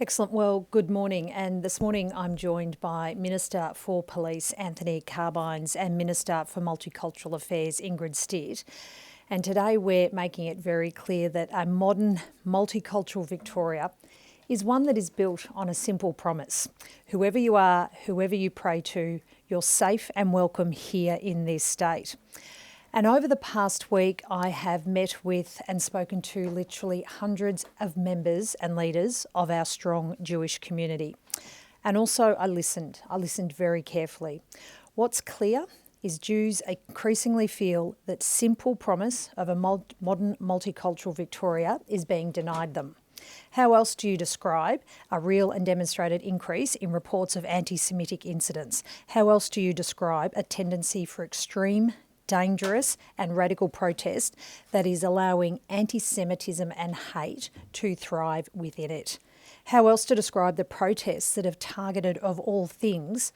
Excellent. Well, good morning. And this morning I'm joined by Minister for Police Anthony Carbines and Minister for Multicultural Affairs Ingrid Stitt. And today we're making it very clear that a modern multicultural Victoria is one that is built on a simple promise. Whoever you are, whoever you pray to, you're safe and welcome here in this state. And over the past week, I have met with and spoken to literally hundreds of members and leaders of our strong Jewish community. And also I listened very carefully. What's clear is Jews increasingly feel that simple promise of a modern multicultural Victoria is being denied them. How else do you describe a real and demonstrated increase in reports of anti-Semitic incidents? How else do you describe a tendency for extreme, dangerous and radical protest that is allowing anti-Semitism and hate to thrive within it? How else to describe the protests that have targeted, of all things,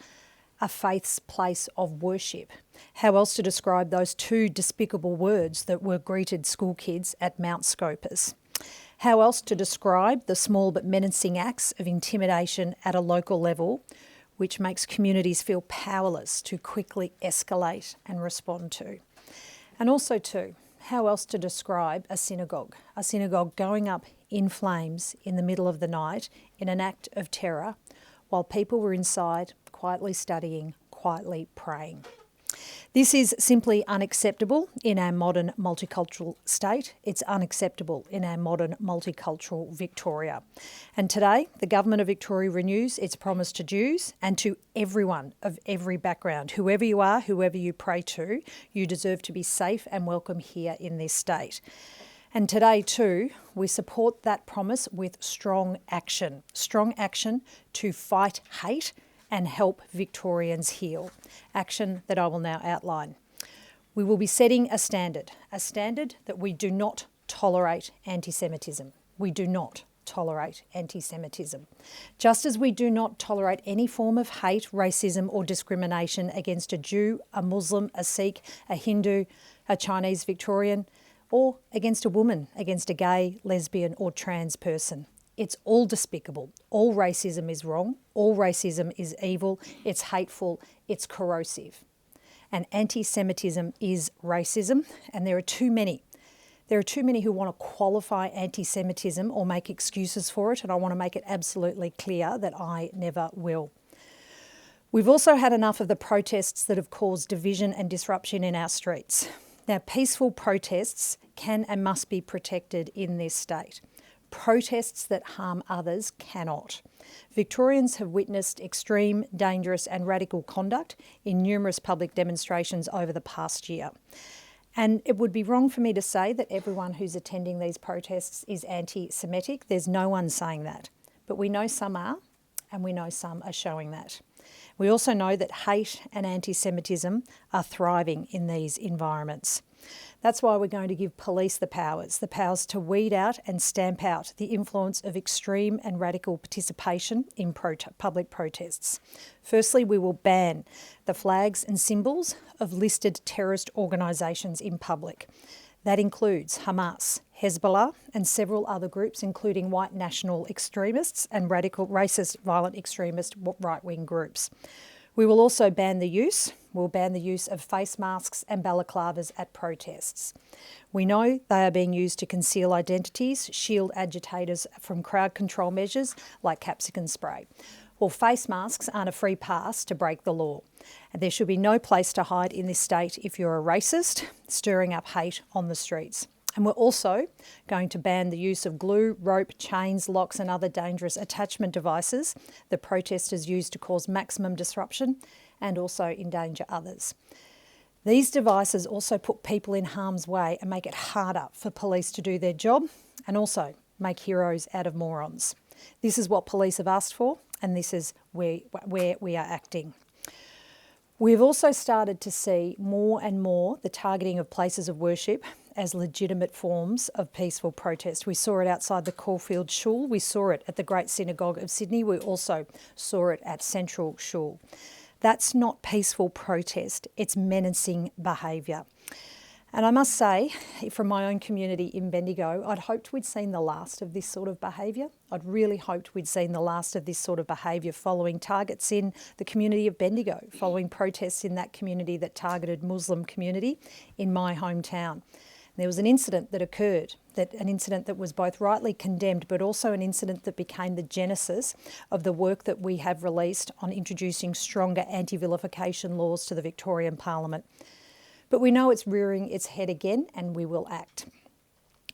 a faith's place of worship? How else to describe those two despicable words that were greeted school kids at Mount Scopus? How else to describe the small but menacing acts of intimidation at a local level, which makes communities feel powerless to quickly escalate and respond to? And also too, how else to describe a synagogue going up in flames in the middle of the night in an act of terror while people were inside quietly studying, quietly praying? This is simply unacceptable in our modern multicultural state. It's unacceptable in our modern multicultural Victoria. And today, the Government of Victoria renews its promise to Jews and to everyone of every background. Whoever you are, whoever you pray to, you deserve to be safe and welcome here in this state. And today too, we support that promise with strong action to fight hate and help Victorians heal. Action that I will now outline. We will be setting a standard that we do not tolerate anti-Semitism. We do not tolerate anti-Semitism. Just as we do not tolerate any form of hate, racism or discrimination against a Jew, a Muslim, a Sikh, a Hindu, a Chinese Victorian, or against a woman, against a gay, lesbian or trans person. It's all despicable. All racism is wrong. All racism is evil. It's hateful. It's corrosive. And anti-Semitism is racism, and there are too many. There are too many who want to qualify anti-Semitism or make excuses for it, and I want to make it absolutely clear that I never will. We've also had enough of the protests that have caused division and disruption in our streets. Now, peaceful protests can and must be protected in this state. Protests that harm others cannot. Victorians have witnessed extreme, dangerous and radical conduct in numerous public demonstrations over the past year. And it would be wrong for me to say that everyone who's attending these protests is anti-Semitic. There's no one saying that. But we know some are, and we know some are showing that. We also know that hate and anti-Semitism are thriving in these environments. That's why we're going to give police the powers to weed out and stamp out the influence of extreme and radical participation in public protests. Firstly, we will ban the flags and symbols of listed terrorist organisations in public. That includes Hamas, Hezbollah and several other groups, including white national extremists and radical racist violent extremist right-wing groups. We will also ban the use of face masks and balaclavas at protests. We know they are being used to conceal identities, shield agitators from crowd control measures like capsicum spray. Well, face masks aren't a free pass to break the law. And there should be no place to hide in this state if you're a racist stirring up hate on the streets. And we're also going to ban the use of glue, rope, chains, locks and other dangerous attachment devices that protesters use to cause maximum disruption and also endanger others. These devices also put people in harm's way and make it harder for police to do their job and also make heroes out of morons. This is what police have asked for, and this is where we are acting. We've also started to see more and more the targeting of places of worship as legitimate forms of peaceful protest. We saw it outside the Caulfield Shul. We saw it at the Great Synagogue of Sydney. We also saw it at Central Shul. That's not peaceful protest. It's menacing behaviour. And I must say, from my own community in Bendigo, I'd hoped we'd seen the last of this sort of behaviour. I'd really hoped we'd seen the last of this sort of behaviour following targets in the community of Bendigo, following protests in that community that targeted Muslim community in my hometown. There was an incident that occurred, an incident that was both rightly condemned, but also an incident that became the genesis of the work that we have released on introducing stronger anti-vilification laws to the Victorian Parliament. But we know it's rearing its head again, and we will act.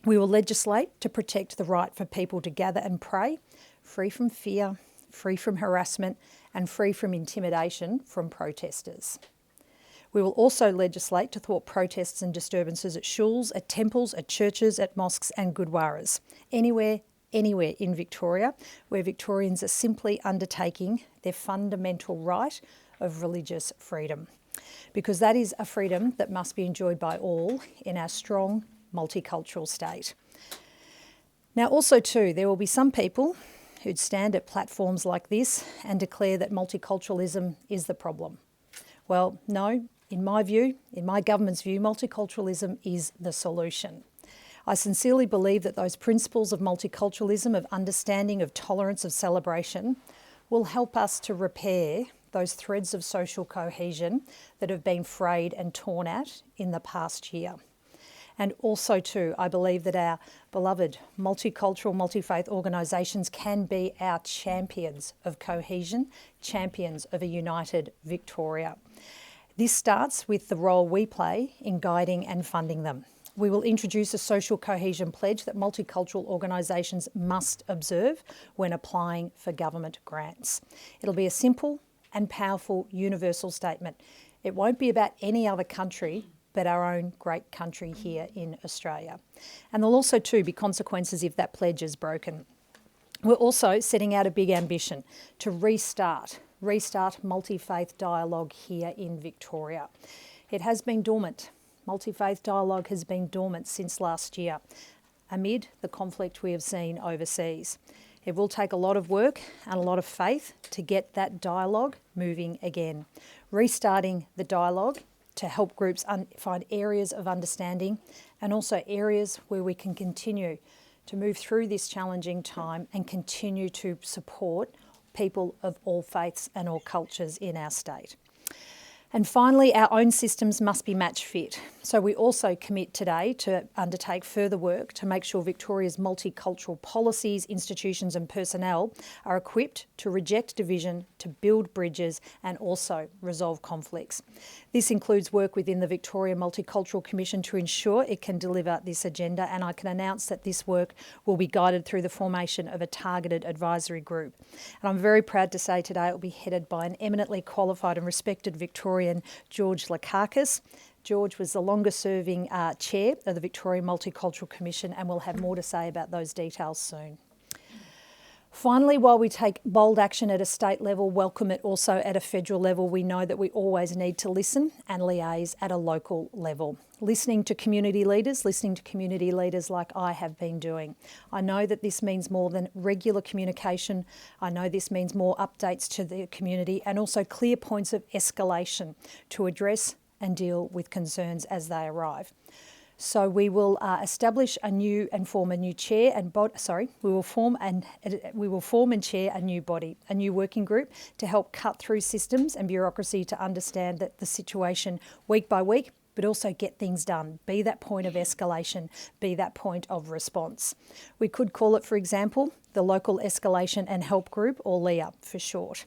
We will legislate to protect the right for people to gather and pray, free from fear, free from harassment, and free from intimidation from protesters. We will also legislate to thwart protests and disturbances at shuls, at temples, at churches, at mosques and gurdwaras. Anywhere in Victoria where Victorians are simply undertaking their fundamental right of religious freedom. Because that is a freedom that must be enjoyed by all in our strong multicultural state. Now also too, there will be some people who'd stand at platforms like this and declare that multiculturalism is the problem. Well, no, in my view, in my government's view, multiculturalism is the solution. I sincerely believe that those principles of multiculturalism, of understanding, of tolerance, of celebration, will help us to repair those threads of social cohesion that have been frayed and torn at in the past year. And also too, I believe that our beloved multicultural, multi-faith organisations can be our champions of cohesion, champions of a united Victoria. This starts with the role we play in guiding and funding them. We will introduce a social cohesion pledge that multicultural organisations must observe when applying for government grants. It'll be a simple and powerful universal statement. It won't be about any other country but our own great country here in Australia. And there'll also too be consequences if that pledge is broken. We're also setting out a big ambition to restart multi-faith dialogue here in Victoria. It has been dormant. Multi-faith dialogue has been dormant since last year amid the conflict we have seen overseas. It will take a lot of work and a lot of faith to get that dialogue moving again. Restarting the dialogue to help groups find areas of understanding and also areas where we can continue to move through this challenging time and continue to support people of all faiths and all cultures in our state. And finally, our own systems must be match fit. So we also commit today to undertake further work to make sure Victoria's multicultural policies, institutions and personnel are equipped to reject division, to build bridges and also resolve conflicts. This includes work within the Victoria Multicultural Commission to ensure it can deliver this agenda, and I can announce that this work will be guided through the formation of a targeted advisory group. And I'm very proud to say today it will be headed by an eminently qualified and respected Victorian, George Lakakis. George was the longest-serving chair of the Victoria Multicultural Commission, and we'll have more to say about those details soon. Finally, while we take bold action at a state level, welcome it also at a federal level, we know that we always need to listen and liaise at a local level. Listening to community leaders like I have been doing. I know that this means more than regular communication. I know this means more updates to the community and also clear points of escalation to address and deal with concerns as they arrive. So we will establish a new and form a new chair and we will form and chair a new body, a new working group to help cut through systems and bureaucracy to understand that the situation week by week, but also get things done, be that point of escalation, be that point of response. We could call it, for example, the Local Escalation and Help Group, or LEA for short.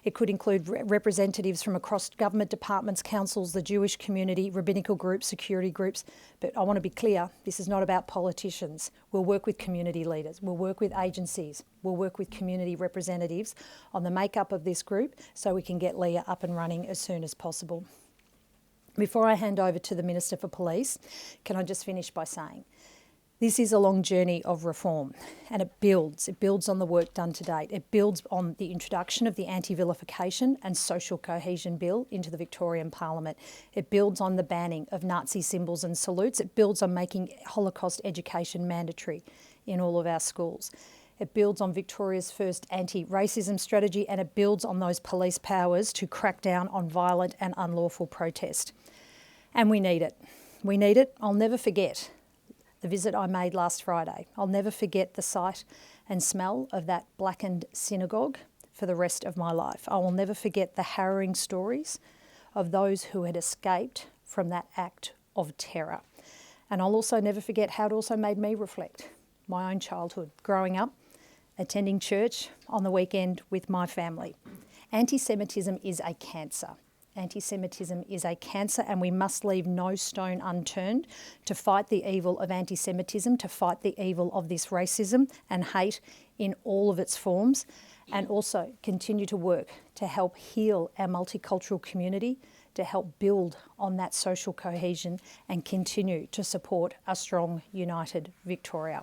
It could include representatives from across government departments, councils, the Jewish community, rabbinical groups, security groups. But I want to be clear, this is not about politicians. We'll work with community leaders, we'll work with agencies, we'll work with community representatives on the makeup of this group so we can get LEA up and running as soon as possible. Before I hand over to the Minister for Police, can I just finish by saying, this is a long journey of reform and it builds on the work done to date. It builds on the introduction of the Anti-Vilification and Social Cohesion Bill into the Victorian Parliament. It builds on the banning of Nazi symbols and salutes. It builds on making Holocaust education mandatory in all of our schools. It builds on Victoria's first anti-racism strategy and it builds on those police powers to crack down on violent and unlawful protest. And we need it. We need it. I'll never forget the visit I made last Friday. I'll never forget the sight and smell of that blackened synagogue for the rest of my life. I will never forget the harrowing stories of those who had escaped from that act of terror. And I'll also never forget how it also made me reflect my own childhood, growing up, attending church on the weekend with my family. Anti-Semitism is a cancer. Anti-Semitism is a cancer, and we must leave no stone unturned to fight the evil of anti-Semitism, to fight the evil of this racism and hate in all of its forms, and also continue to work to help heal our multicultural community, to help build on that social cohesion and continue to support a strong, united Victoria.